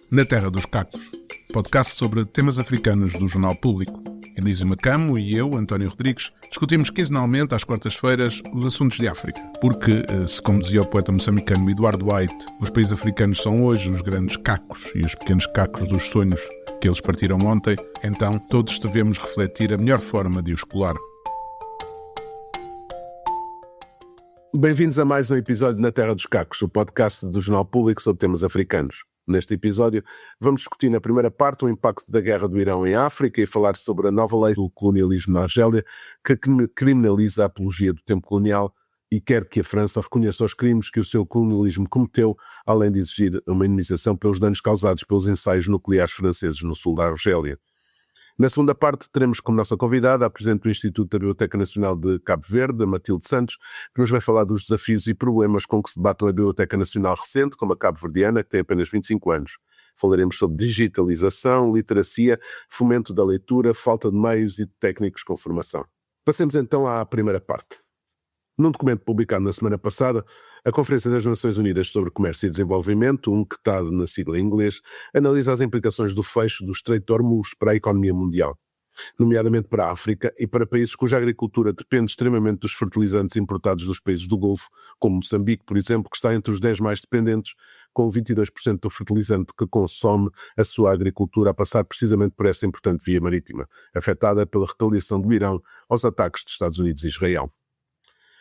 Na Terra dos Cactos, podcast sobre temas africanos do Jornal Público. Elísio Macamo e eu, António Rodrigues, discutimos quinzenalmente às quartas-feiras os assuntos de África. Porque, se como dizia o poeta moçambicano Eduardo White, os países africanos são hoje os grandes cacos e os pequenos cacos dos sonhos que eles partiram ontem, então todos devemos refletir a melhor forma de os colar. Bem-vindos a mais um episódio Na Terra dos Cacos, o podcast do Jornal Público sobre temas africanos. Neste episódio, vamos discutir na primeira parte o impacto da guerra do Irão em África e falar sobre a nova lei do colonialismo na Argélia, que criminaliza a apologia do tempo colonial e quer que a França reconheça os crimes que o seu colonialismo cometeu, além de exigir uma indemnização pelos danos causados pelos ensaios nucleares franceses no sul da Argélia. Na segunda parte, teremos como nossa convidada a Presidente do Instituto da Biblioteca Nacional de Cabo Verde, Matilde Santos, que nos vai falar dos desafios e problemas com que se debate a Biblioteca Nacional recente, como a cabo-verdiana, que tem apenas 25 anos. Falaremos sobre digitalização, literacia, fomento da leitura, falta de meios e de técnicos com formação. Passemos então à primeira parte. Num documento publicado na semana passada, a Conferência das Nações Unidas sobre Comércio e Desenvolvimento, UNCTAD na sigla em inglês, analisa as implicações do fecho do Estreito de Hormuz para a economia mundial, nomeadamente para a África e para países cuja agricultura depende extremamente dos fertilizantes importados dos países do Golfo, como Moçambique, por exemplo, que está entre os 10 mais dependentes, com 22% do fertilizante que consome a sua agricultura a passar precisamente por essa importante via marítima, afetada pela retaliação do Irão aos ataques dos Estados Unidos e Israel.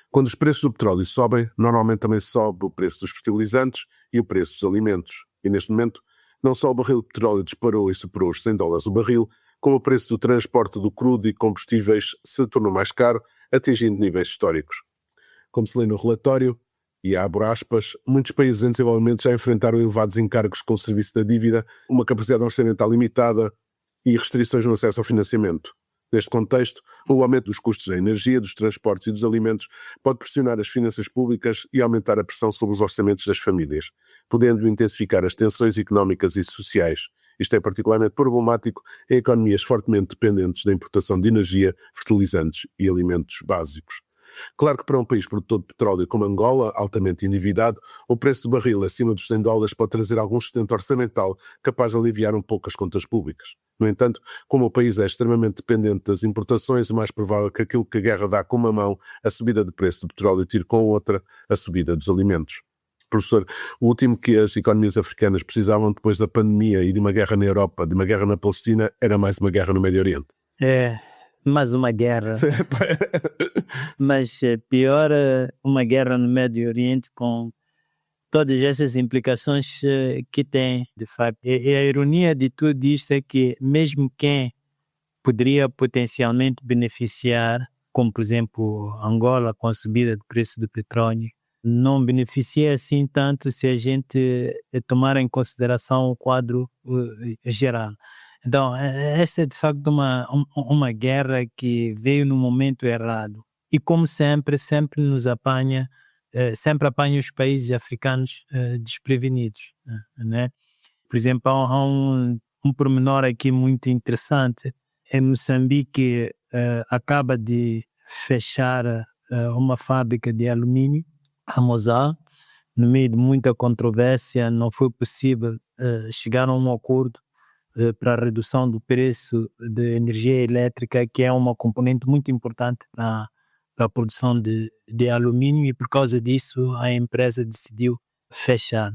Quando os preços do petróleo sobem, normalmente também sobe o preço dos fertilizantes e o preço dos alimentos. E neste momento, não só o barril de petróleo disparou e superou os $100 o barril, como o preço do transporte do crudo e combustíveis se tornou mais caro, atingindo níveis históricos. Como se lê no relatório, e abro aspas, muitos países em desenvolvimento já enfrentaram elevados encargos com o serviço da dívida, uma capacidade orçamental limitada e restrições no acesso ao financiamento. Neste contexto, o aumento dos custos da energia, dos transportes e dos alimentos pode pressionar as finanças públicas e aumentar a pressão sobre os orçamentos das famílias, podendo intensificar as tensões económicas e sociais. Isto é particularmente problemático em economias fortemente dependentes da importação de energia, fertilizantes e alimentos básicos. Claro que para um país produtor de petróleo como Angola, altamente endividado, o preço do barril acima dos $100 pode trazer algum sustento orçamental capaz de aliviar um pouco as contas públicas. No entanto, como o país é extremamente dependente das importações, o mais provável é que aquilo que a guerra dá com uma mão, a subida do preço do petróleo, tire com a outra a subida dos alimentos. Professor, o último que as economias africanas precisavam depois da pandemia e de uma guerra na Europa, de uma guerra na Palestina, era mais uma guerra no Médio Oriente. É, mais uma guerra. Mas pior, uma guerra no Médio Oriente com todas essas implicações que tem, de facto. E a ironia de tudo isto é que mesmo quem poderia potencialmente beneficiar, como por exemplo Angola com a subida do preço do petróleo, não beneficia assim tanto se a gente tomar em consideração o quadro geral. Então, esta é de facto uma guerra que veio no momento errado. E como sempre nos apanha, sempre apanha os países africanos desprevenidos, né? Por exemplo, há um pormenor aqui muito interessante. Em Moçambique acaba de fechar uma fábrica de alumínio, a Mosal, no meio de muita controvérsia, não foi possível chegar a um acordo para a redução do preço de energia elétrica, que é uma componente muito importante para a produção de alumínio, e por causa disso a empresa decidiu fechar.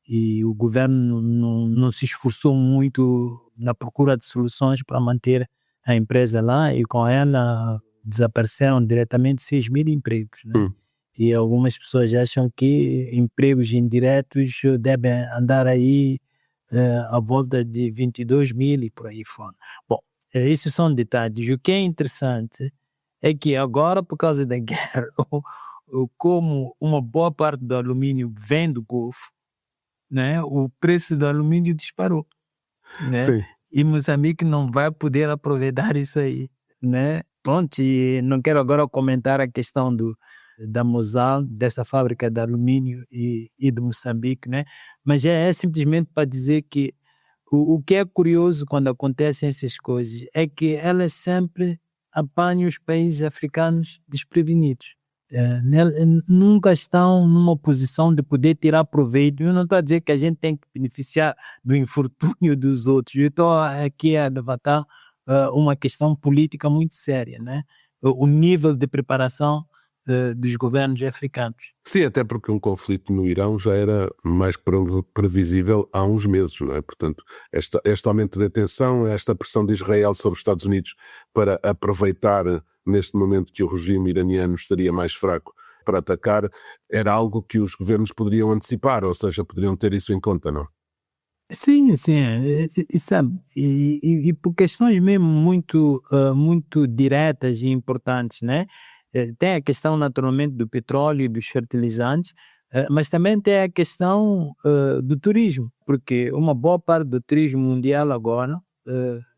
E o governo não se esforçou muito na procura de soluções para manter a empresa lá, e com ela desapareceram diretamente 6.000 empregos, né? E algumas pessoas acham que empregos indiretos devem andar aí à volta de 22.000 e por aí fora. Bom, esses são detalhes. O que é interessante é que agora, por causa da guerra, como uma boa parte do alumínio vem do Golfo, né, o preço do alumínio disparou, né? Sim. E Moçambique não vai poder aproveitar isso aí, né? Pronto, e não quero agora comentar a questão da Mosal, dessa fábrica de alumínio e de Moçambique, né? Mas é simplesmente para dizer que o que é curioso quando acontecem essas coisas é que elas sempre apanham os países africanos desprevenidos. nunca estão numa posição de poder tirar proveito. Eu não estou a dizer que a gente tem que beneficiar do infortúnio dos outros. Eu estou aqui a levantar uma questão política muito séria, né? O nível de preparação dos governos africanos. Sim, até porque um conflito no Irão já era mais previsível há uns meses, não é? Portanto, este aumento da tensão, esta pressão de Israel sobre os Estados Unidos para aproveitar neste momento que o regime iraniano estaria mais fraco para atacar, era algo que os governos poderiam antecipar, ou seja, poderiam ter isso em conta, não? Sim, sim, sabe, e por questões mesmo muito diretas e importantes, né? Tem a questão naturalmente do petróleo e dos fertilizantes, mas também tem a questão do turismo, porque uma boa parte do turismo mundial agora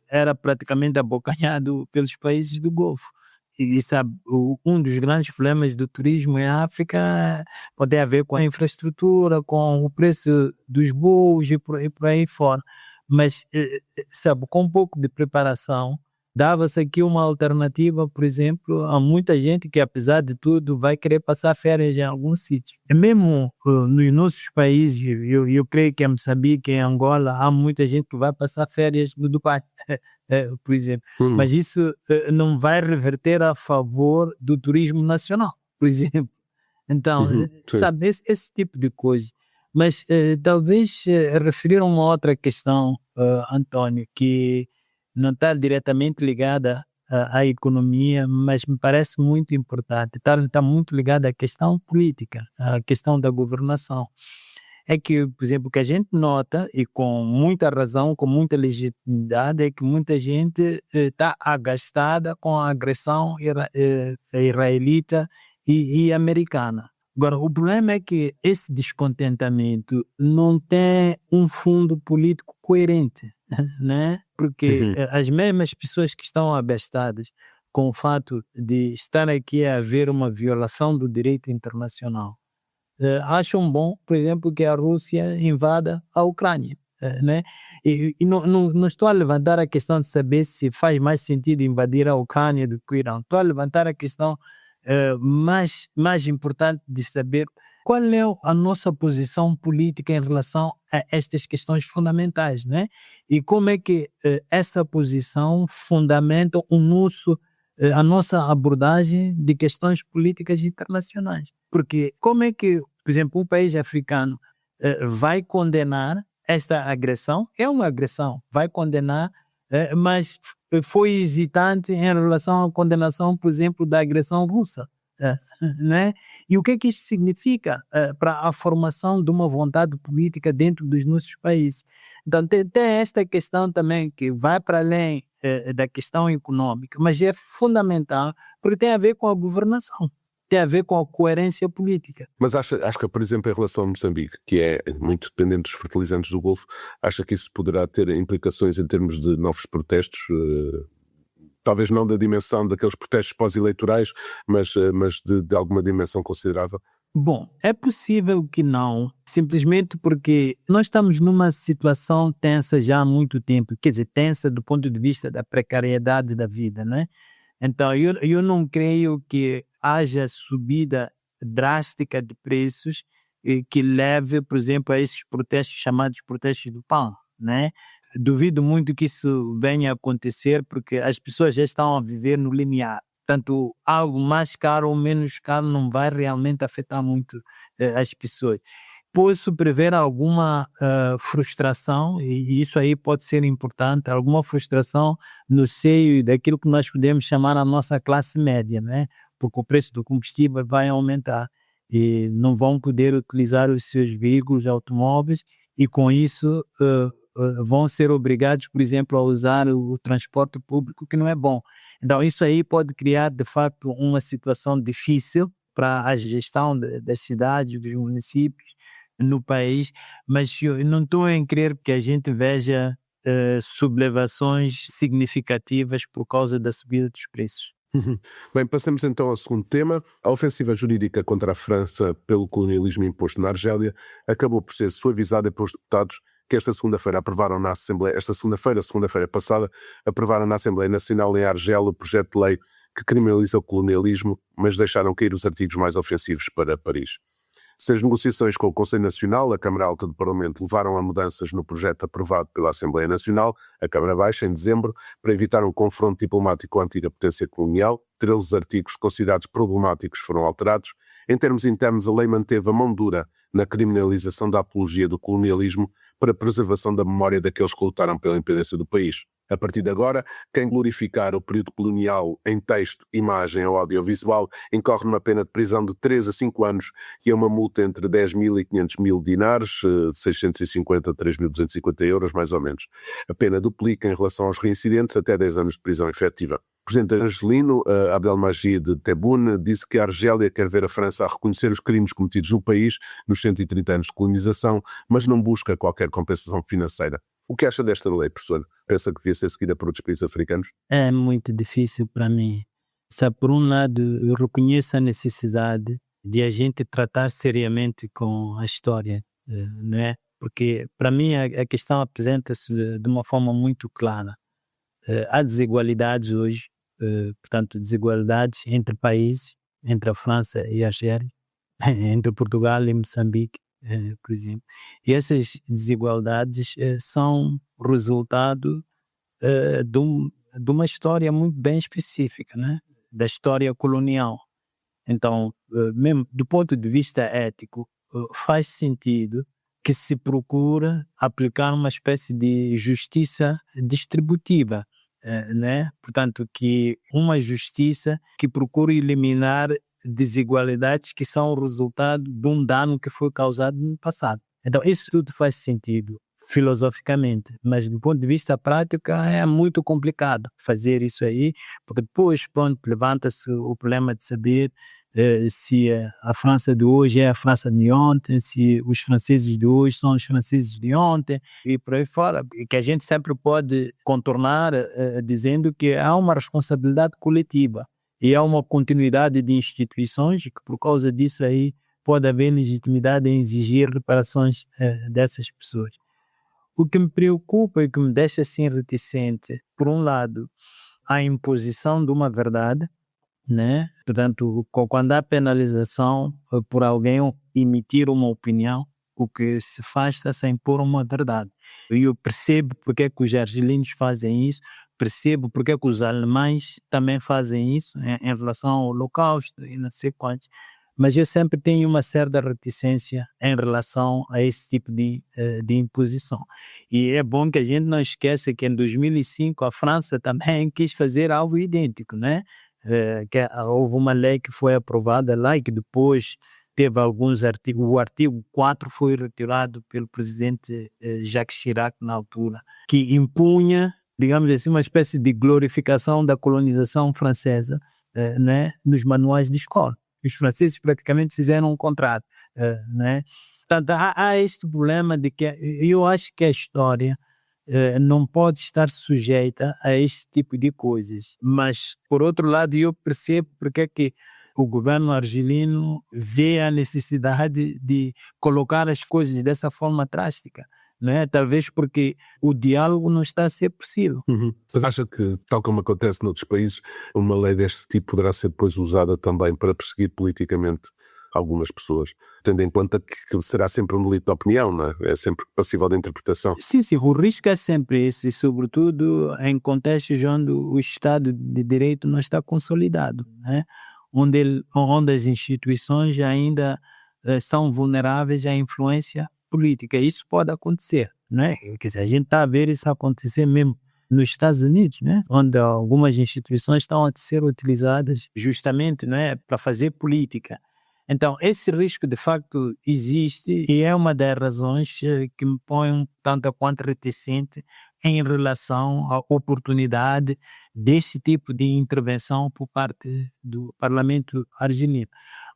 era praticamente abocanhado pelos países do Golfo. E sabe, um dos grandes problemas do turismo em África pode ter a ver com a infraestrutura, com o preço dos voos e por aí fora. Mas, sabe, com um pouco de preparação, dava-se aqui uma alternativa, por exemplo, a muita gente que, apesar de tudo, vai querer passar férias em algum sítio. E mesmo nos nossos países, eu creio que em Moçambique, em Angola, há muita gente que vai passar férias no Dubai, por exemplo. Mas isso não vai reverter a favor do turismo nacional, por exemplo. Então, Sim. sabe, esse tipo de coisa. Mas talvez referir a uma outra questão, António, que não está diretamente ligada à economia, mas me parece muito importante. Está muito ligada à questão política, à questão da governação. É que, por exemplo, o que a gente nota, e com muita razão, com muita legitimidade, é que muita gente está agastada com a agressão israelita e americana. Agora, o problema é que esse descontentamento não tem um fundo político coerente, né? Porque as mesmas pessoas que estão abastadas com o fato de estar aqui a haver uma violação do direito internacional, acham bom, por exemplo, que a Rússia invada a Ucrânia, né? E não estou a levantar a questão de saber se faz mais sentido invadir a Ucrânia do que o Irão. Estou a levantar a questão mais importante de saber qual é a nossa posição política em relação a estas questões fundamentais, né? E como é que essa posição fundamenta a nossa abordagem de questões políticas internacionais. Porque como é que, por exemplo, um país africano vai condenar esta agressão? É uma agressão, vai condenar, mas foi hesitante em relação à condenação, por exemplo, da agressão russa. Né? E o que é que isto significa para a formação de uma vontade política dentro dos nossos países? Então tem esta questão também que vai para além da questão econômica, mas é fundamental porque tem a ver com a governação, tem a ver com a coerência política. Mas acha que, por exemplo, em relação a Moçambique, que é muito dependente dos fertilizantes do Golfo, acha que isso poderá ter implicações em termos de novos protestos? Talvez não da dimensão daqueles protestos pós-eleitorais, mas de alguma dimensão considerável? Bom, é possível que não, simplesmente porque nós estamos numa situação tensa já há muito tempo, quer dizer, tensa do ponto de vista da precariedade da vida, né? Então, eu não creio que haja subida drástica de preços que leve, por exemplo, a esses protestos chamados protestos do pão, né? Duvido muito que isso venha a acontecer porque as pessoas já estão a viver no limiar. Portanto, algo mais caro ou menos caro não vai realmente afetar muito as pessoas. Posso prever alguma frustração, e isso aí pode ser importante, alguma frustração no seio daquilo que nós podemos chamar a nossa classe média, né? Porque o preço do combustível vai aumentar e não vão poder utilizar os seus veículos automóveis e com isso vão ser obrigados, por exemplo, a usar o transporte público, que não é bom. Então, isso aí pode criar, de facto, uma situação difícil para a gestão das cidades, dos municípios no país, mas eu não estou em crer que a gente veja sublevações significativas por causa da subida dos preços. Bem, passamos então ao segundo tema. A ofensiva jurídica contra a França pelo colonialismo imposto na Argélia acabou por ser suavizada pelos deputados que esta segunda-feira segunda-feira passada, aprovaram na Assembleia Nacional em Argel o projeto de lei que criminaliza o colonialismo, mas deixaram cair os artigos mais ofensivos para Paris. Se as negociações com o Conselho Nacional, a Câmara Alta do Parlamento, levaram a mudanças no projeto aprovado pela Assembleia Nacional, a Câmara Baixa, em dezembro, para evitar um confronto diplomático com a antiga potência colonial, 13 artigos considerados problemáticos foram alterados. Em termos internos, a lei manteve a mão dura na criminalização da apologia do colonialismo para a preservação da memória daqueles que lutaram pela independência do país. A partir de agora, quem glorificar o período colonial em texto, imagem ou audiovisual incorre numa pena de prisão de 3 a 5 anos e a uma multa entre 10.000 e 500.000 dinars, de 650 a 3.250 euros, mais ou menos. A pena duplica em relação aos reincidentes até 10 anos de prisão efetiva. O presidente argelino, Abdelmajid Tebboune, disse que a Argélia quer ver a França a reconhecer os crimes cometidos no país nos 130 anos de colonização, mas não busca qualquer compensação financeira. O que acha desta lei, professor? Pensa que devia ser seguida por outros países africanos? É muito difícil para mim. Sabe, por um lado, eu reconheço a necessidade de a gente tratar seriamente com a história, não é? Porque, para mim, a questão apresenta-se de uma forma muito clara. Há desigualdades hoje, portanto, desigualdades entre países, entre a França e a Argélia, entre Portugal e Moçambique, por exemplo. E essas desigualdades são resultado de uma história muito bem específica, né? Da história colonial. Então, mesmo do ponto de vista ético, faz sentido que se procura aplicar uma espécie de justiça distributiva, né? Portanto, que uma justiça que procure eliminar desigualdades que são o resultado de um dano que foi causado no passado. Então, isso tudo faz sentido filosoficamente, mas do ponto de vista prático é muito complicado fazer isso aí, porque depois, pronto, levanta-se o problema de saber se a França de hoje é a França de ontem, se os franceses de hoje são os franceses de ontem, e por aí fora, que a gente sempre pode contornar dizendo que há uma responsabilidade coletiva e há uma continuidade de instituições que por causa disso aí pode haver legitimidade em exigir reparações dessas pessoas. O que me preocupa e que me deixa assim reticente, por um lado, a imposição de uma verdade, né? Portanto, quando há penalização por alguém emitir uma opinião, o que se faz está a impor uma verdade. E eu percebo porque é que os argelinos fazem isso, percebo porque é que os alemães também fazem isso em relação ao Holocausto e não sei quantos. Mas eu sempre tenho uma certa reticência em relação a esse tipo de imposição. E é bom que a gente não esqueça que em 2005 a França também quis fazer algo idêntico, né? Houve uma lei que foi aprovada lá e que depois teve alguns artigos. O artigo 4 foi retirado pelo presidente Jacques Chirac na altura, que impunha, digamos assim, uma espécie de glorificação da colonização francesa, né, nos manuais de escola. Os franceses praticamente fizeram um contrário, né? Portanto, há este problema de que eu acho que a história não pode estar sujeita a este tipo de coisas. Mas, por outro lado, eu percebo porque é que o governo argelino vê a necessidade de colocar as coisas dessa forma drástica. Né? Talvez porque o diálogo não está a ser possível. Mas acha que, tal como acontece noutros países, uma lei deste tipo poderá ser depois usada também para perseguir politicamente algumas pessoas, tendo em conta que será sempre um delito de opinião, não é? É sempre passível de interpretação. Sim, o risco é sempre esse, e sobretudo em contextos onde o Estado de Direito não está consolidado, né? Onde as instituições ainda são vulneráveis à influência política. Isso pode acontecer, né? Quer dizer, a gente está a ver isso acontecer mesmo nos Estados Unidos, né? Onde algumas instituições estão a ser utilizadas justamente, né, para fazer política. Então, esse risco de facto existe e é uma das razões que me põe um tanto quanto reticente em relação à oportunidade desse tipo de intervenção por parte do Parlamento argelino.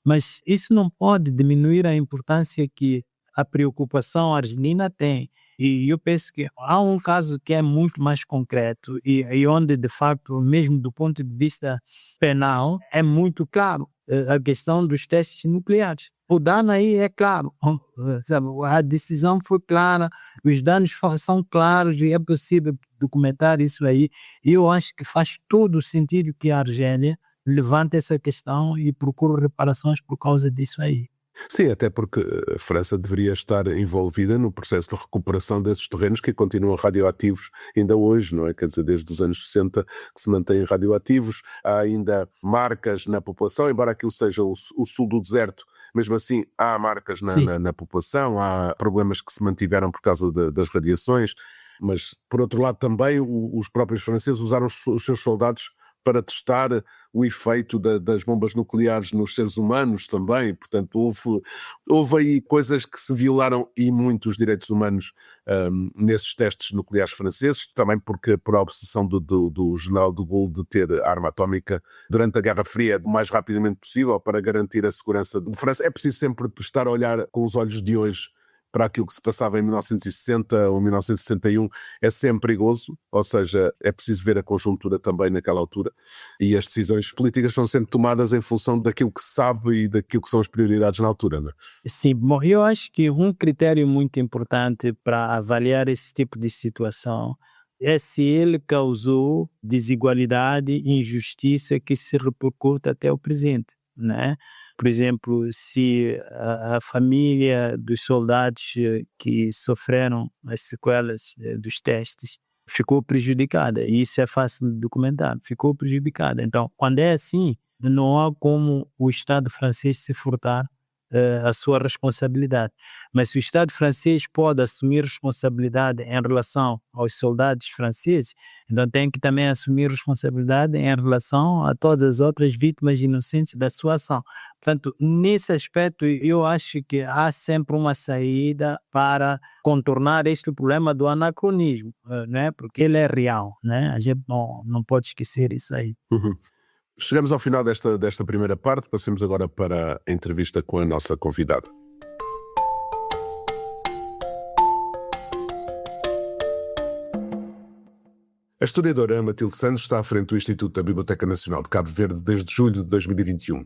Mas isso não pode diminuir a importância que a preocupação argelina tem. E eu penso que há um caso que é muito mais concreto e onde, de facto, mesmo do ponto de vista penal, é muito claro a questão dos testes nucleares. O dano aí é claro, sabe? A decisão foi clara, os danos são claros e é possível documentar isso aí. E eu acho que faz todo o sentido que a Argélia levanto essa questão e procuro reparações por causa disso aí. Sim, até porque a França deveria estar envolvida no processo de recuperação desses terrenos que continuam radioativos ainda hoje, não é? Quer dizer, desde os anos 60 que se mantêm radioativos. Há ainda marcas na população, embora aquilo seja o sul do deserto, mesmo assim há marcas Sim. na população, há problemas que se mantiveram por causa das radiações, mas por outro lado também os próprios franceses usaram os seus soldados para testar o efeito das bombas nucleares nos seres humanos também. Portanto, houve aí coisas que se violaram e muitos direitos humanos nesses testes nucleares franceses, também porque por a obsessão do general de Gaulle de ter arma atómica durante a Guerra Fria o mais rapidamente possível para garantir a segurança de França. É preciso sempre estar a olhar com os olhos de hoje para aquilo que se passava em 1960 ou 1961, é sempre perigoso, ou seja, é preciso ver a conjuntura também naquela altura, e as decisões políticas são sempre tomadas em função daquilo que se sabe e daquilo que são as prioridades na altura, não é? Sim, bom, eu acho que um critério muito importante para avaliar esse tipo de situação é se ele causou desigualdade e injustiça que se repercute até o presente, né? Por exemplo, se a família dos soldados que sofreram as sequelas dos testes ficou prejudicada, e isso é fácil de documentar, ficou prejudicada. Então, quando é assim, não há como o Estado francês se furtar a sua responsabilidade. Mas se o Estado francês pode assumir responsabilidade em relação aos soldados franceses, então tem que também assumir responsabilidade em relação a todas as outras vítimas inocentes da sua ação. Portanto, nesse aspecto, eu acho que há sempre uma saída para contornar este problema do anacronismo, né? Porque ele é real, né? A gente não pode esquecer isso aí. Uhum. Chegamos ao final desta primeira parte, passemos agora para a entrevista com a nossa convidada. A historiadora Matilde Santos está à frente do Instituto da Biblioteca Nacional de Cabo Verde desde julho de 2021.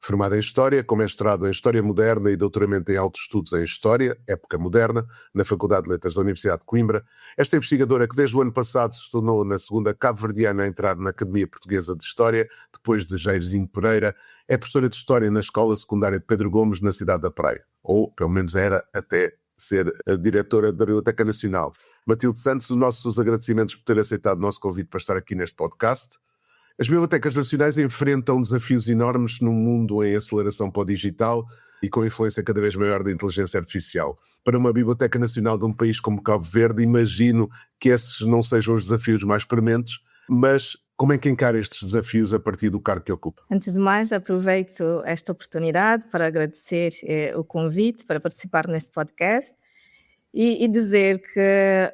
Formada em História, com mestrado em História Moderna e doutoramento em Altos Estudos em História, Época Moderna, na Faculdade de Letras da Universidade de Coimbra, esta investigadora que desde o ano passado se tornou na segunda cabo-verdiana a entrar na Academia Portuguesa de História, depois de Jairzinho Pereira, é professora de História na Escola Secundária de Pedro Gomes, na cidade da Praia. Ou, pelo menos era, até ser a diretora da Biblioteca Nacional. Matilde Santos, os nossos agradecimentos por ter aceitado o nosso convite para estar aqui neste podcast. As bibliotecas nacionais enfrentam desafios enormes num mundo em aceleração para o digital e com influência cada vez maior da inteligência artificial. Para uma biblioteca nacional de um país como Cabo Verde, imagino que esses não sejam os desafios mais prementes, mas como é que encara estes desafios a partir do cargo que ocupa? Antes de mais, aproveito esta oportunidade para agradecer o convite para participar neste podcast e dizer que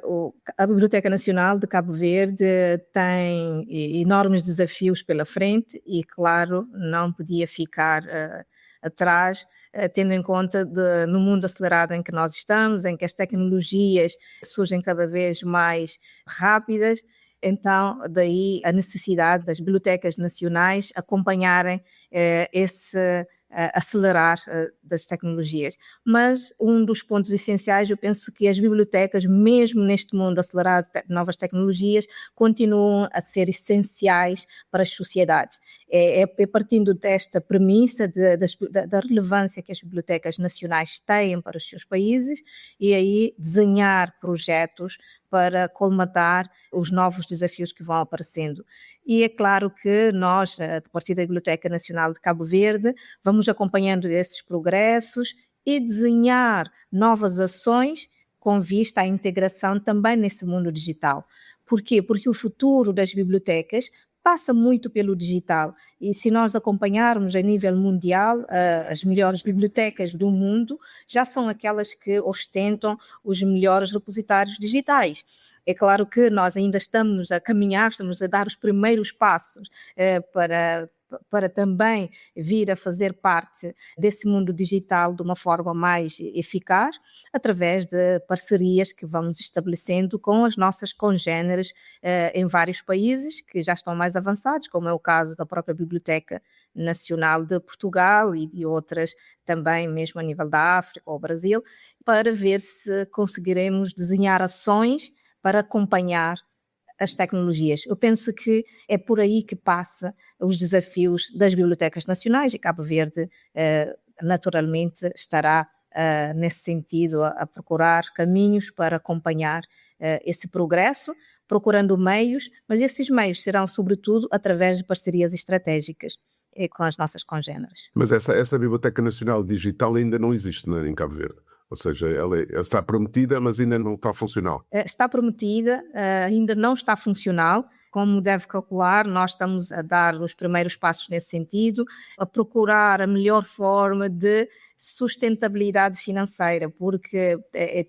a Biblioteca Nacional de Cabo Verde tem enormes desafios pela frente e, claro, não podia ficar atrás, tendo em conta no mundo acelerado em que nós estamos, em que as tecnologias surgem cada vez mais rápidas. Então, daí a necessidade das bibliotecas nacionais acompanharem esse acelerar das tecnologias. Mas um dos pontos essenciais, eu penso que as bibliotecas, mesmo neste mundo acelerado de novas tecnologias, continuam a ser essenciais para as sociedades. É partindo desta premissa da relevância que as bibliotecas nacionais têm para os seus países e aí desenhar projetos para colmatar os novos desafios que vão aparecendo. E é claro que nós, a partir da Biblioteca Nacional de Cabo Verde, vamos acompanhando esses progressos e desenhar novas ações com vista à integração também nesse mundo digital. Por quê? Porque o futuro das bibliotecas passa muito pelo digital e se nós acompanharmos a nível mundial, as melhores bibliotecas do mundo já são aquelas que ostentam os melhores repositários digitais. É claro que nós ainda estamos a caminhar, estamos a dar os primeiros passos para também vir a fazer parte desse mundo digital de uma forma mais eficaz, através de parcerias que vamos estabelecendo com as nossas congêneres em vários países que já estão mais avançados, como é o caso da própria Biblioteca Nacional de Portugal e de outras também, mesmo a nível da África ou Brasil, para ver se conseguiremos desenhar ações para acompanhar as tecnologias. Eu penso que é por aí que passa os desafios das bibliotecas nacionais, e Cabo Verde naturalmente estará nesse sentido a procurar caminhos para acompanhar esse progresso, procurando meios, mas esses meios serão sobretudo através de parcerias estratégicas com as nossas congêneres. Mas essa Biblioteca Nacional Digital ainda não existe em Cabo Verde. Ou seja, ela está prometida, mas ainda não está funcional. Está prometida, ainda não está funcional. Como deve calcular, nós estamos a dar os primeiros passos nesse sentido, a procurar a melhor forma de sustentabilidade financeira, porque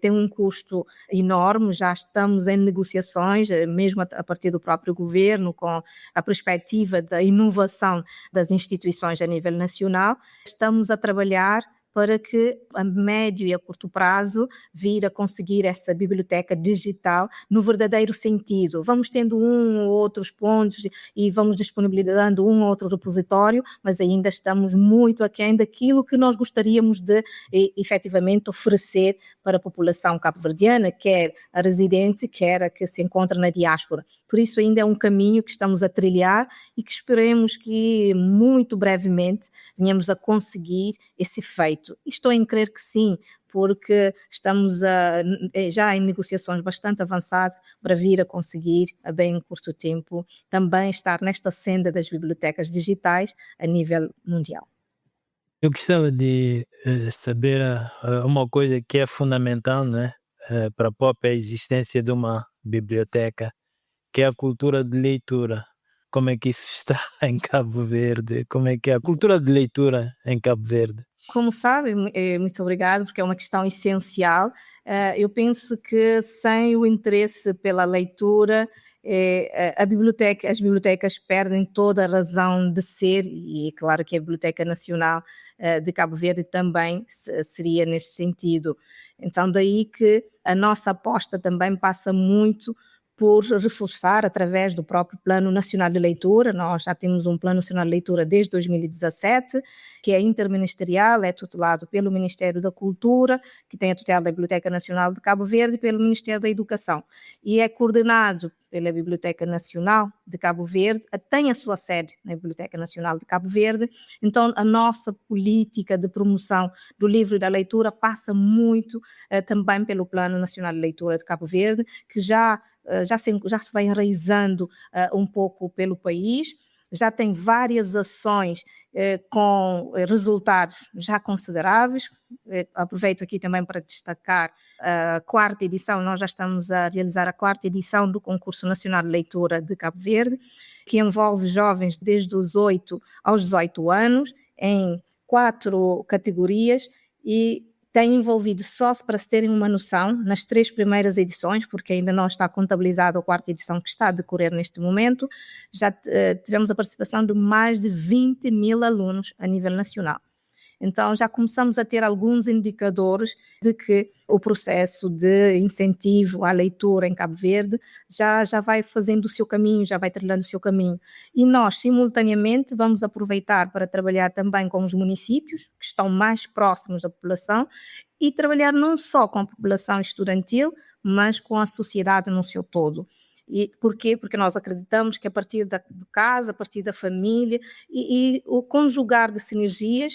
tem um custo enorme, já estamos em negociações, mesmo a partir do próprio governo, com a perspectiva da inovação das instituições a nível nacional. Estamos a trabalhar para que a médio e a curto prazo vir a conseguir essa biblioteca digital no verdadeiro sentido. Vamos tendo um ou outros pontos e vamos disponibilizando um ou outro repositório, mas ainda estamos muito aquém daquilo que nós gostaríamos de efetivamente oferecer para a população cabo-verdiana, quer a residente, quer a que se encontra na diáspora. Por isso ainda é um caminho que estamos a trilhar e que esperemos que muito brevemente venhamos a conseguir esse feito. Estou em crer que sim, porque estamos já em negociações bastante avançadas para vir a conseguir, a bem curto tempo, também estar nesta senda das bibliotecas digitais a nível mundial. Eu gostava de saber uma coisa que é fundamental, né, para a própria existência de uma biblioteca, que é a cultura de leitura. Como é que isso está em Cabo Verde? Como é que é a cultura de leitura em Cabo Verde? Como sabe, muito obrigado, porque é uma questão essencial. Eu penso que sem o interesse pela leitura, as bibliotecas perdem toda a razão de ser, e é claro que a Biblioteca Nacional de Cabo Verde também seria neste sentido. Então, daí que a nossa aposta também passa muito por reforçar através do próprio Plano Nacional de Leitura. Nós já temos um Plano Nacional de Leitura desde 2017, que é interministerial, é tutelado pelo Ministério da Cultura, que tem a tutela da Biblioteca Nacional de Cabo Verde, e pelo Ministério da Educação, e é coordenado pela Biblioteca Nacional de Cabo Verde, tem a sua sede na Biblioteca Nacional de Cabo Verde. Então a nossa política de promoção do livro e da leitura passa muito também pelo Plano Nacional de Leitura de Cabo Verde, que já se vai enraizando um pouco pelo país, já tem várias ações com resultados já consideráveis. Aproveito aqui também para destacar a 4ª edição, nós já estamos a realizar a 4ª edição do Concurso Nacional de Leitura de Cabo Verde, que envolve jovens desde os 8 aos 18 anos, em 4 categorias, e tem envolvido, só para se terem uma noção, nas 3 primeiras edições, porque ainda não está contabilizada a 4ª edição que está a decorrer neste momento, já teremos a participação de mais de 20.000 alunos a nível nacional. Então já começamos a ter alguns indicadores de que o processo de incentivo à leitura em Cabo Verde já vai fazendo o seu caminho, já vai trilhando o seu caminho. E nós, simultaneamente, vamos aproveitar para trabalhar também com os municípios, que estão mais próximos da população, e trabalhar não só com a população estudantil, mas com a sociedade no seu todo. E porquê? Porque nós acreditamos que a partir de casa, a partir da família, e o conjugar de sinergias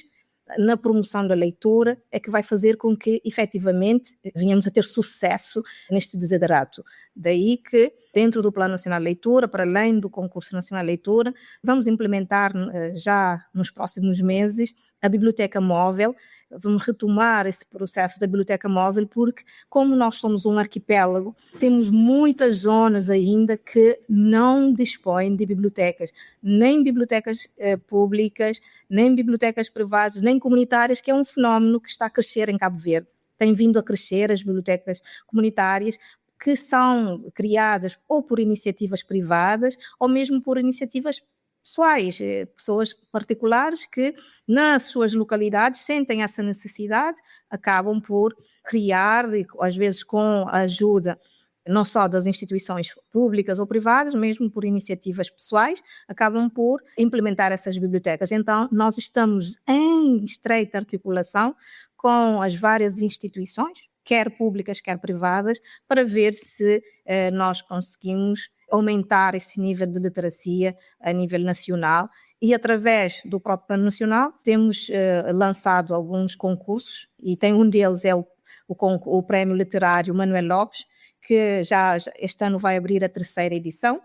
na promoção da leitura é que vai fazer com que, efetivamente, venhamos a ter sucesso neste desiderato. Daí que, dentro do Plano Nacional de Leitura, para além do Concurso Nacional de Leitura, vamos implementar já nos próximos meses a Biblioteca Móvel. Vamos retomar esse processo da biblioteca móvel, porque como nós somos um arquipélago, temos muitas zonas ainda que não dispõem de bibliotecas, nem bibliotecas públicas, nem bibliotecas privadas, nem comunitárias, que é um fenómeno que está a crescer em Cabo Verde. Tem vindo a crescer as bibliotecas comunitárias, que são criadas ou por iniciativas privadas ou mesmo por iniciativas pessoais, pessoas particulares que nas suas localidades sentem essa necessidade, acabam por criar, às vezes com a ajuda não só das instituições públicas ou privadas, mesmo por iniciativas pessoais, acabam por implementar essas bibliotecas. Então, nós estamos em estreita articulação com as várias instituições, quer públicas, quer privadas, para ver se nós conseguimos aumentar esse nível de literacia a nível nacional. E através do próprio Plano Nacional temos lançado alguns concursos, e um deles é o Prémio Literário Manuel Lopes, que já este ano vai abrir a 3ª edição,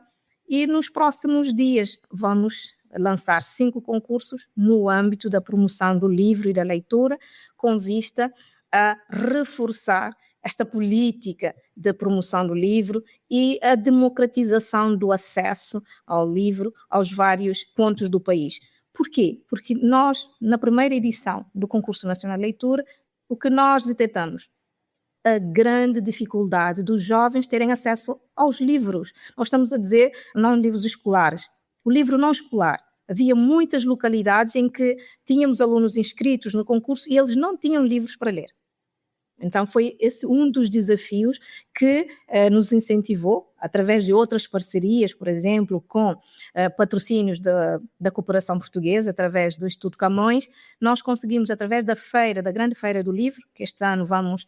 e nos próximos dias vamos lançar 5 concursos no âmbito da promoção do livro e da leitura, com vista a reforçar esta política de promoção do livro e a democratização do acesso ao livro aos vários pontos do país. Por quê? Porque nós, na primeira edição do Concurso Nacional de Leitura, o que nós detectamos? A grande dificuldade dos jovens terem acesso aos livros. Nós estamos a dizer, não livros escolares, o livro não escolar. Havia muitas localidades em que tínhamos alunos inscritos no concurso e eles não tinham livros para ler. Então foi esse um dos desafios que nos incentivou, através de outras parcerias, por exemplo, com patrocínios da Cooperação Portuguesa, através do Instituto Camões, nós conseguimos, através da Grande Feira do Livro, que este ano vamos,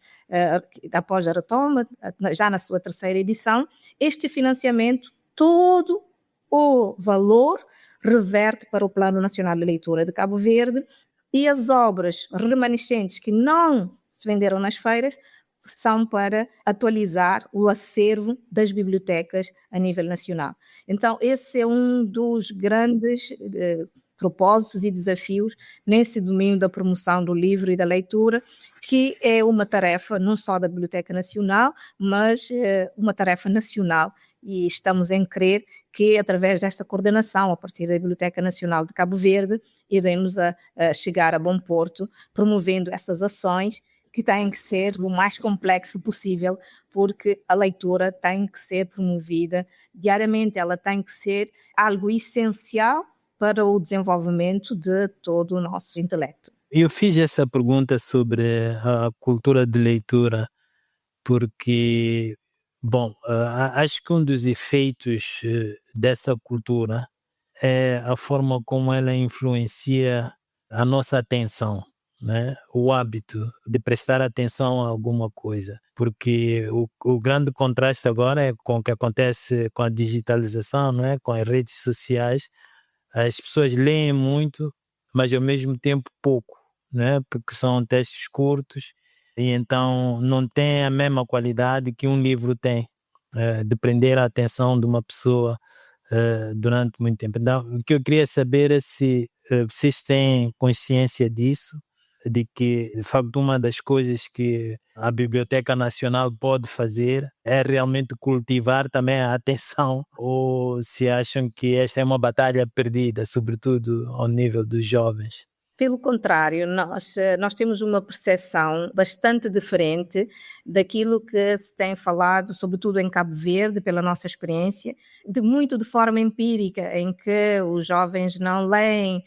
após a retoma, já na sua 3ª edição, este financiamento, todo o valor reverte para o Plano Nacional de Leitura de Cabo Verde, e as obras remanescentes que não se venderam nas feiras são para atualizar o acervo das bibliotecas a nível nacional. Então, esse é um dos grandes propósitos e desafios nesse domínio da promoção do livro e da leitura, que é uma tarefa não só da Biblioteca Nacional, mas uma tarefa nacional, e estamos em crer que, através desta coordenação, a partir da Biblioteca Nacional de Cabo Verde, iremos a chegar a bom porto, promovendo essas ações que têm que ser o mais complexo possível, porque a leitura tem que ser promovida diariamente, ela tem que ser algo essencial para o desenvolvimento de todo o nosso intelecto. Eu fiz essa pergunta sobre a cultura de leitura porque, bom, acho que um dos efeitos dessa cultura é a forma como ela influencia a nossa atenção, né? O hábito de prestar atenção a alguma coisa, porque o grande contraste agora é com o que acontece com a digitalização, não é? Com as redes sociais. As pessoas leem muito, mas ao mesmo tempo pouco, né? Porque são textos curtos e então não tem a mesma qualidade que um livro tem, de prender a atenção de uma pessoa durante muito tempo. Então, o que eu queria saber é se vocês têm consciência disso, de que, de facto, uma das coisas que a Biblioteca Nacional pode fazer é realmente cultivar também a atenção, ou se acham que esta é uma batalha perdida, sobretudo ao nível dos jovens? Pelo contrário, nós temos uma percepção bastante diferente daquilo que se tem falado, sobretudo em Cabo Verde, pela nossa experiência, muito de forma empírica, em que os jovens não leem,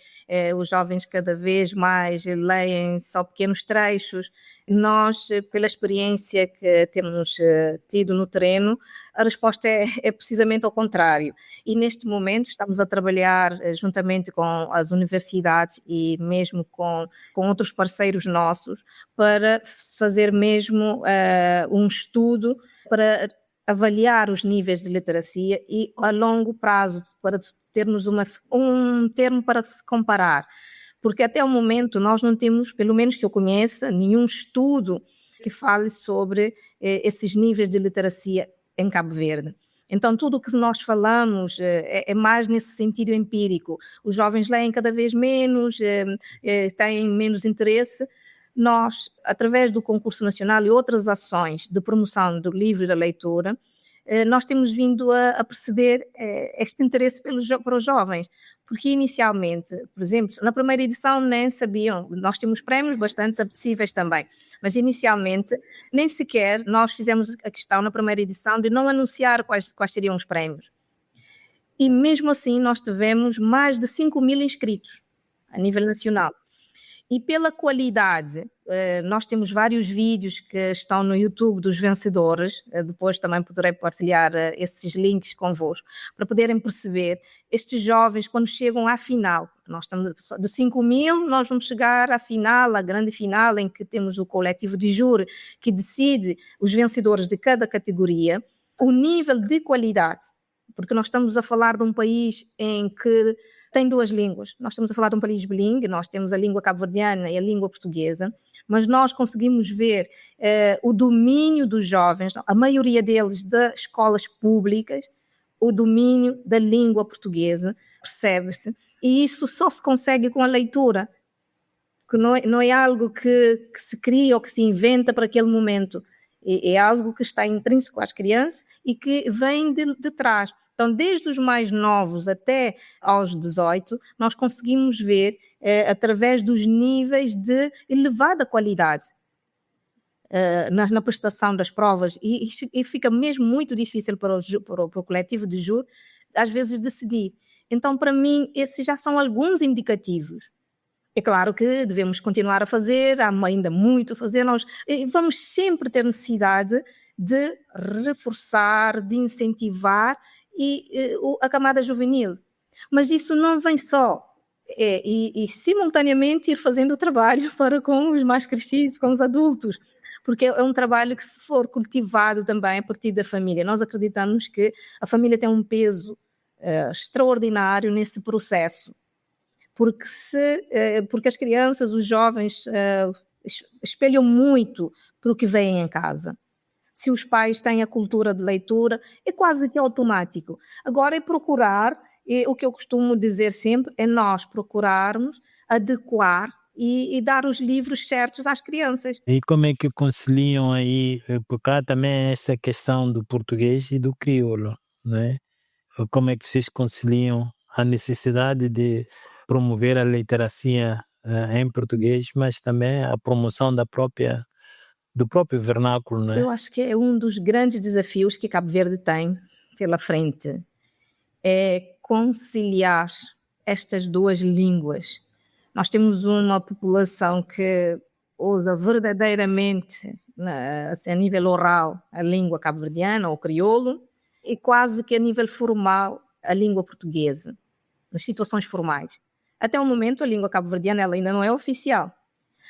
os jovens cada vez mais leem só pequenos trechos. Nós, pela experiência que temos tido no terreno, a resposta é precisamente ao contrário. E neste momento estamos a trabalhar juntamente com as universidades e mesmo com outros parceiros nossos para fazer mesmo um estudo para avaliar os níveis de literacia e a longo prazo, para termos um termo para se comparar. Porque até o momento nós não temos, pelo menos que eu conheça, nenhum estudo que fale sobre esses níveis de literacia em Cabo Verde. Então, tudo o que nós falamos é mais nesse sentido empírico. Os jovens leem cada vez menos, têm menos interesse. Nós, através do concurso nacional e outras ações de promoção do livro e da leitura, nós temos vindo a perceber este interesse para os jovens, porque inicialmente, por exemplo, na primeira edição nem sabiam, nós temos prémios bastante apetecíveis também, mas inicialmente nem sequer nós fizemos a questão na primeira edição de não anunciar quais seriam os prémios. E mesmo assim nós tivemos mais de 5.000 inscritos a nível nacional. E pela qualidade, nós temos vários vídeos que estão no YouTube dos vencedores, depois também poderei partilhar esses links convosco, para poderem perceber estes jovens quando chegam à final. Nós estamos de 5.000, nós vamos chegar à final, à grande final, em que temos o coletivo de júri que decide os vencedores de cada categoria. O nível de qualidade porque nós estamos a falar de um país em que tem duas línguas. Nós estamos a falar de um país bilíngue, nós temos a língua cabo-verdiana e a língua portuguesa, mas nós conseguimos ver o domínio dos jovens, a maioria deles das escolas públicas, o domínio da língua portuguesa, percebe-se, e isso só se consegue com a leitura, que não é algo que se cria ou que se inventa para aquele momento, é algo que está intrínseco às crianças e que vem de trás. Então, desde os mais novos até aos 18, nós conseguimos ver através dos níveis de elevada qualidade na prestação das provas, e fica mesmo muito difícil para o coletivo de júri, às vezes, decidir. Então, para mim, esses já são alguns indicativos. É claro que devemos continuar a fazer, há ainda muito a fazer, nós vamos sempre ter necessidade de reforçar, de incentivar a camada juvenil. Mas isso não vem só, e simultaneamente ir fazendo o trabalho para com os mais crescidos, com os adultos, porque é um trabalho que, se for cultivado também a partir da família, nós acreditamos que a família tem um peso extraordinário nesse processo, porque as crianças, os jovens espelham muito para o que veem em casa. Se os pais têm a cultura de leitura, é quase que automático. Agora é procurar, o que eu costumo dizer sempre, é nós procurarmos adequar e dar os livros certos às crianças. E como é que conciliam aí, porque há também essa questão do português e do crioulo, né? Como é que vocês conciliam a necessidade de promover a literacia em português, mas também a promoção do próprio vernáculo, né? Eu acho que é um dos grandes desafios que Cabo Verde tem pela frente, é conciliar estas duas línguas. Nós temos uma população que usa verdadeiramente, assim, a nível oral, a língua cabo-verdiana ou crioulo, e quase que a nível formal a língua portuguesa, nas situações formais. Até o momento a língua cabo-verdiana ela ainda não é oficial,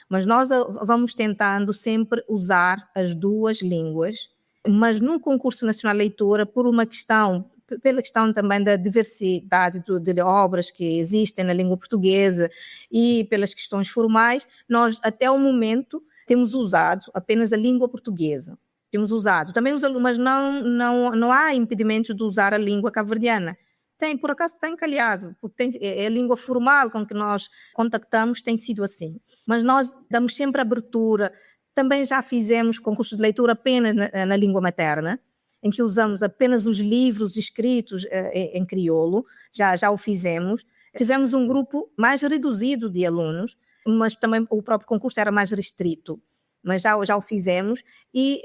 mas nós vamos tentando sempre usar as duas línguas, mas num concurso nacional de leitura, pela questão também da diversidade de obras que existem na língua portuguesa e pelas questões formais, nós até o momento temos usado apenas a língua portuguesa. Temos usado, também mas não há impedimentos de usar a língua cabo-verdiana. Por acaso tem calhado, porque é a língua formal com que nós contactamos, tem sido assim. Mas nós damos sempre abertura. Também já fizemos concursos de leitura apenas na língua materna, em que usamos apenas os livros escritos em crioulo, já o fizemos. Tivemos um grupo mais reduzido de alunos, mas também o próprio concurso era mais restrito, mas já o fizemos. E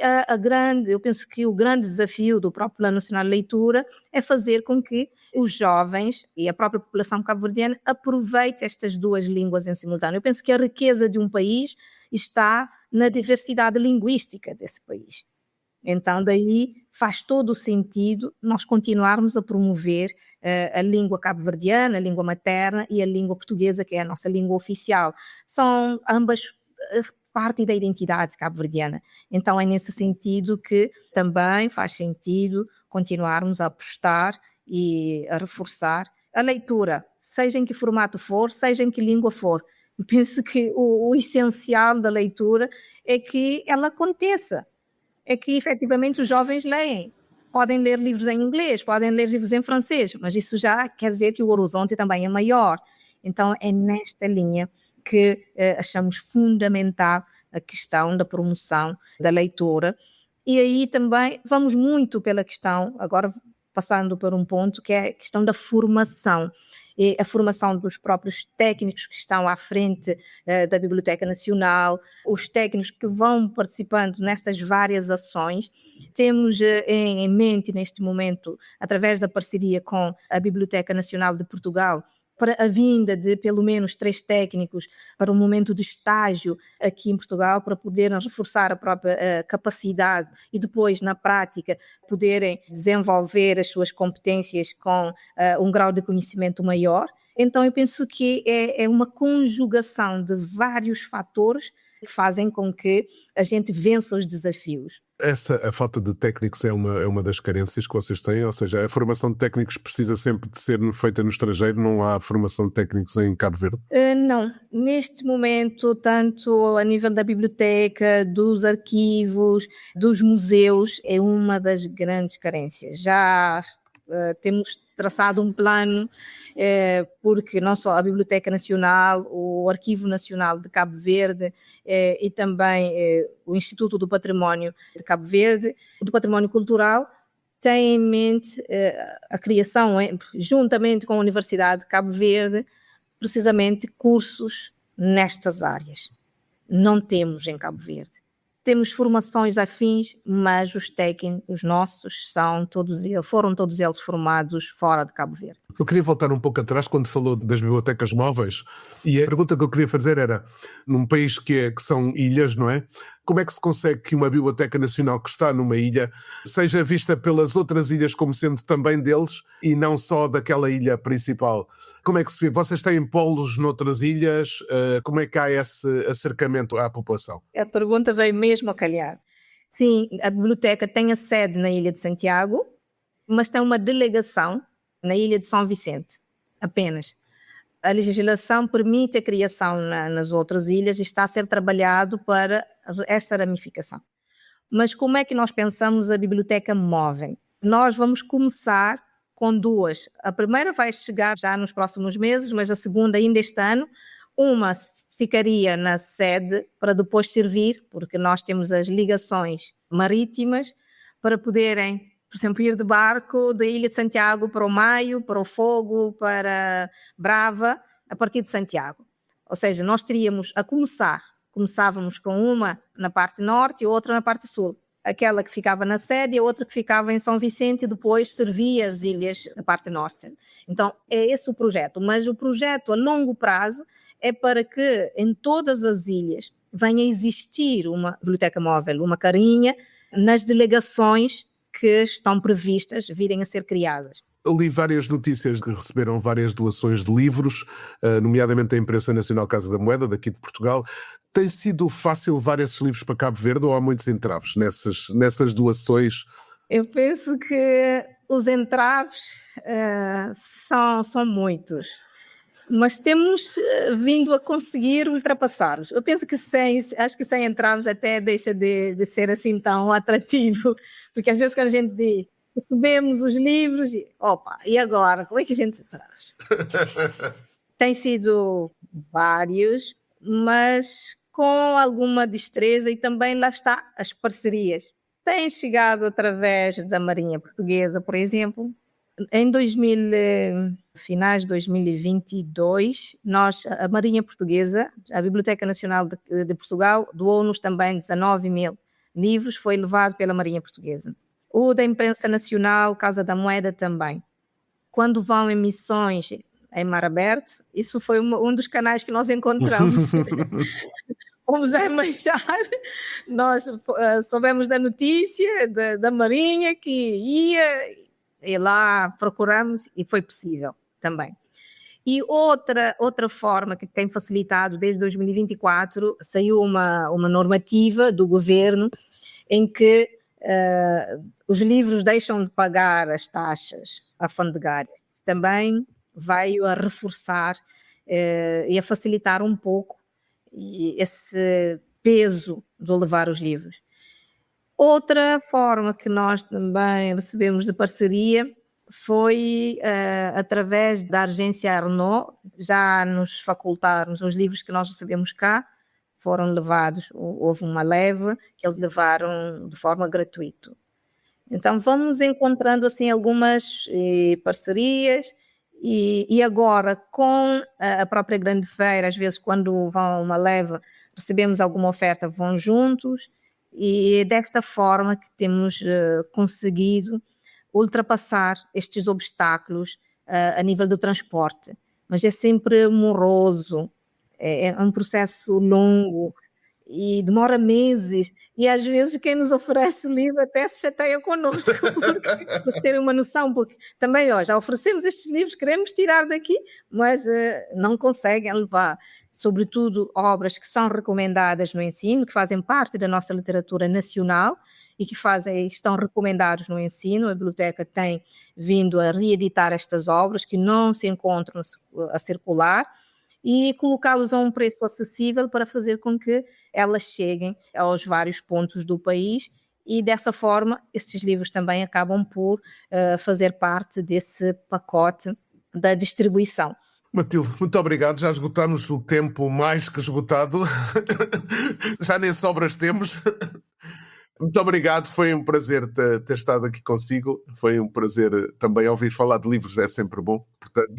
eu penso que o grande desafio do próprio Plano Nacional de Leitura é fazer com que os jovens e a própria população cabo-verdiana aproveite estas duas línguas em simultâneo. Eu penso que a riqueza de um país está na diversidade linguística desse país. Então, daí faz todo o sentido nós continuarmos a promover a língua cabo-verdiana, a língua materna e a língua portuguesa, que é a nossa língua oficial. São ambas parte da identidade cabo-verdiana. Então, é nesse sentido que também faz sentido continuarmos a apostar e a reforçar a leitura, seja em que formato for, seja em que língua for. Eu penso que o essencial da leitura é que ela aconteça, é que efetivamente os jovens leem. Podem ler livros em inglês, podem ler livros em francês, mas isso já quer dizer que o horizonte também é maior. Então é nesta linha que achamos fundamental a questão da promoção da leitura. E aí também vamos muito pela questão, agora passando por um ponto, que é a questão da formação. E a formação dos próprios técnicos que estão à frente da Biblioteca Nacional, os técnicos que vão participando nessas várias ações. Temos em mente, neste momento, através da parceria com a Biblioteca Nacional de Portugal, para a vinda de pelo menos 3 técnicos para um momento de estágio aqui em Portugal, para poderem reforçar a própria capacidade e depois, na prática, poderem desenvolver as suas competências com um grau de conhecimento maior. Então, eu penso que é uma conjugação de vários fatores que fazem com que a gente vença os desafios. A falta de técnicos é uma das carências que vocês têm? Ou seja, a formação de técnicos precisa sempre de ser feita no estrangeiro, não há formação de técnicos em Cabo Verde? Não, neste momento, tanto a nível da biblioteca, dos arquivos, dos museus, é uma das grandes carências. Já temos traçado um plano, porque não só a Biblioteca Nacional, o Arquivo Nacional de Cabo Verde e também o Instituto do Património de Cabo Verde, do Património Cultural, tem em mente a criação, juntamente com a Universidade de Cabo Verde, precisamente cursos nestas áreas. Não temos em Cabo Verde. Temos formações afins, mas os técnicos nossos foram todos eles formados fora de Cabo Verde. Eu queria voltar um pouco atrás quando falou das bibliotecas móveis, e a pergunta que eu queria fazer era, num país que são ilhas, não é? Como é que se consegue que uma biblioteca nacional que está numa ilha seja vista pelas outras ilhas como sendo também deles e não só daquela ilha principal? Como é que se vê? Vocês têm polos noutras ilhas? Como é que há esse acercamento à população? A pergunta veio mesmo a calhar. Sim, a biblioteca tem a sede na Ilha de Santiago, mas tem uma delegação na Ilha de São Vicente, apenas. A legislação permite a criação nas outras ilhas e está a ser trabalhado para esta ramificação. Mas como é que nós pensamos a biblioteca móvel? Nós vamos começar com duas. A primeira vai chegar já nos próximos meses, mas a segunda ainda este ano. Uma ficaria na sede para depois servir, porque nós temos as ligações marítimas para poderem, por exemplo, ir de barco da Ilha de Santiago para o Maio, para o Fogo, para Brava, a partir de Santiago. Ou seja, nós teríamos começávamos com uma na parte norte e outra na parte sul. Aquela que ficava na sede e a outra que ficava em São Vicente e depois servia as ilhas da parte norte. Então, é esse o projeto. Mas o projeto a longo prazo é para que em todas as ilhas venha a existir uma biblioteca móvel, uma carinha, nas delegações que estão previstas virem a ser criadas. Eu li várias notícias que receberam várias doações de livros, nomeadamente da Imprensa Nacional Casa da Moeda, daqui de Portugal. Tem sido fácil levar esses livros para Cabo Verde ou há muitos entraves nessas doações? Eu penso que os entraves são muitos, mas temos vindo a conseguir ultrapassá-los. Eu penso que acho que sem entraves até deixa de ser assim tão atrativo, porque às vezes quando a gente diz, recebemos os livros e agora, como é que a gente traz? Tem sido vários, mas com alguma destreza e também lá está as parcerias. Têm chegado através da Marinha Portuguesa, por exemplo. Em finais de 2022, a Marinha Portuguesa, a Biblioteca Nacional de Portugal, doou-nos também 19 mil livros, foi levado pela Marinha Portuguesa. O da Imprensa Nacional, Casa da Moeda também. Quando vão em missões em mar aberto, isso foi um dos canais que nós encontramos. Fomos a embaixar, nós soubemos da notícia da Marinha que ia, e lá procuramos e foi possível também. E outra forma que tem facilitado, desde 2024, saiu uma normativa do governo em que os livros deixam de pagar as taxas alfandegárias. Também veio a reforçar e a facilitar um pouco esse peso de levar os livros. Outra forma que nós também recebemos de parceria foi através da agência Arnaud, já nos facultaram os livros que nós recebemos cá, foram levados, houve uma leva que eles levaram de forma gratuita. Então vamos encontrando assim algumas parcerias e agora com a própria grande feira, às vezes quando vão a uma leva, recebemos alguma oferta, vão juntos e é desta forma que temos conseguido ultrapassar estes obstáculos a nível do transporte. Mas é sempre moroso, é um processo longo e demora meses e às vezes quem nos oferece o livro até se chateia connosco, para vocês terem uma noção, porque também já oferecemos estes livros, queremos tirar daqui, mas não conseguem levar, sobretudo obras que são recomendadas no ensino, que fazem parte da nossa literatura nacional e que estão recomendados no ensino. A biblioteca tem vindo a reeditar estas obras que não se encontram a circular e colocá-los a um preço acessível para fazer com que elas cheguem aos vários pontos do país e dessa forma estes livros também acabam por fazer parte desse pacote da distribuição. Matilde, muito obrigado. Já esgotámos o tempo mais que esgotado. Já nem sobras temos. Muito obrigado, foi um prazer ter estado aqui consigo. Foi um prazer também ouvir falar de livros, é sempre bom. Portanto,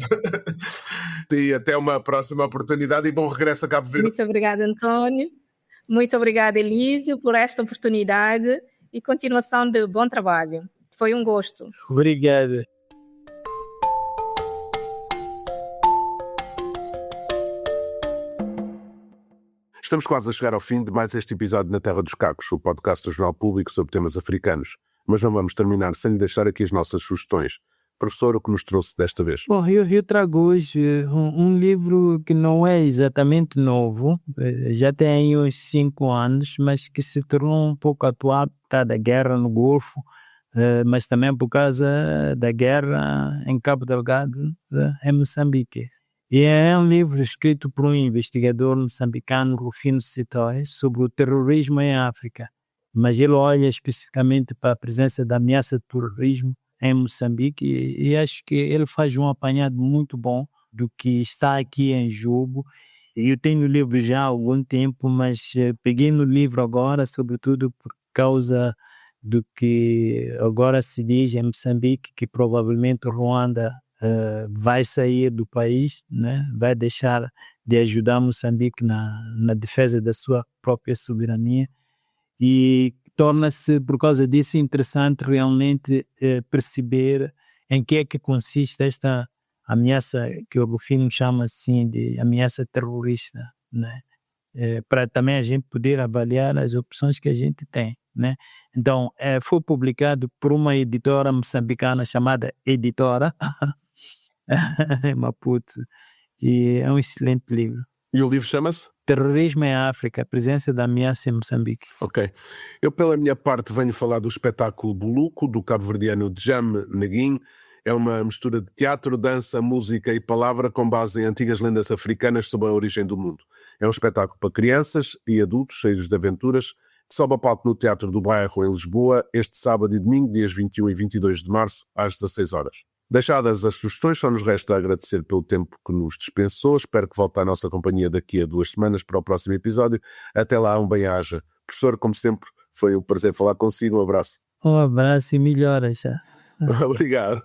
e até uma próxima oportunidade e bom regresso a Cabo Verde. Muito obrigada, António. Muito obrigada, Elísio, por esta oportunidade e continuação de bom trabalho. Foi um gosto. Obrigado. Estamos quase a chegar ao fim de mais este episódio na Terra dos Cacos, o podcast do Jornal Público sobre temas africanos. Mas não vamos terminar sem lhe deixar aqui as nossas sugestões. Professor, o que nos trouxe desta vez? Bom, eu trago hoje um livro que não é exatamente novo, já tem uns 5 anos, mas que se tornou um pouco atual por causa da guerra no Golfo, mas também por causa da guerra em Cabo Delgado, em Moçambique. E é um livro escrito por um investigador moçambicano, Rufino Sitoé, sobre o terrorismo em África. Mas ele olha especificamente para a presença da ameaça de terrorismo em Moçambique e acho que ele faz um apanhado muito bom do que está aqui em jogo. Eu tenho o livro já há algum tempo, mas peguei no livro agora, sobretudo por causa do que agora se diz em Moçambique, que provavelmente Ruanda vai sair do país, né? Vai deixar de ajudar Moçambique na defesa da sua própria soberania e torna-se, por causa disso, interessante realmente perceber em que é que consiste esta ameaça que o Rufino chama assim de ameaça terrorista, né? Para também a gente poder avaliar as opções que a gente tem, né? Então, foi publicado por uma editora moçambicana chamada Editora Maputo, e é um excelente livro. E o livro chama-se? Terrorismo em África, a presença da ameaça em Moçambique. Ok. Eu, pela minha parte, venho falar do espetáculo Buluco, do cabo-verdiano Djam Neguin. É uma mistura de teatro, dança, música e palavra com base em antigas lendas africanas sobre a origem do mundo. É um espetáculo para crianças e adultos cheios de aventuras, que sobe a palco no Teatro do Bairro, em Lisboa, este sábado e domingo, dias 21 e 22 de março, às 16 horas. Deixadas as sugestões, só nos resta agradecer pelo tempo que nos dispensou. Espero que volte à nossa companhia daqui a 2 semanas para o próximo episódio. Até lá, um bem-aja. Professor, como sempre, foi um prazer falar consigo. Um abraço. Um abraço e melhoras já. Obrigado.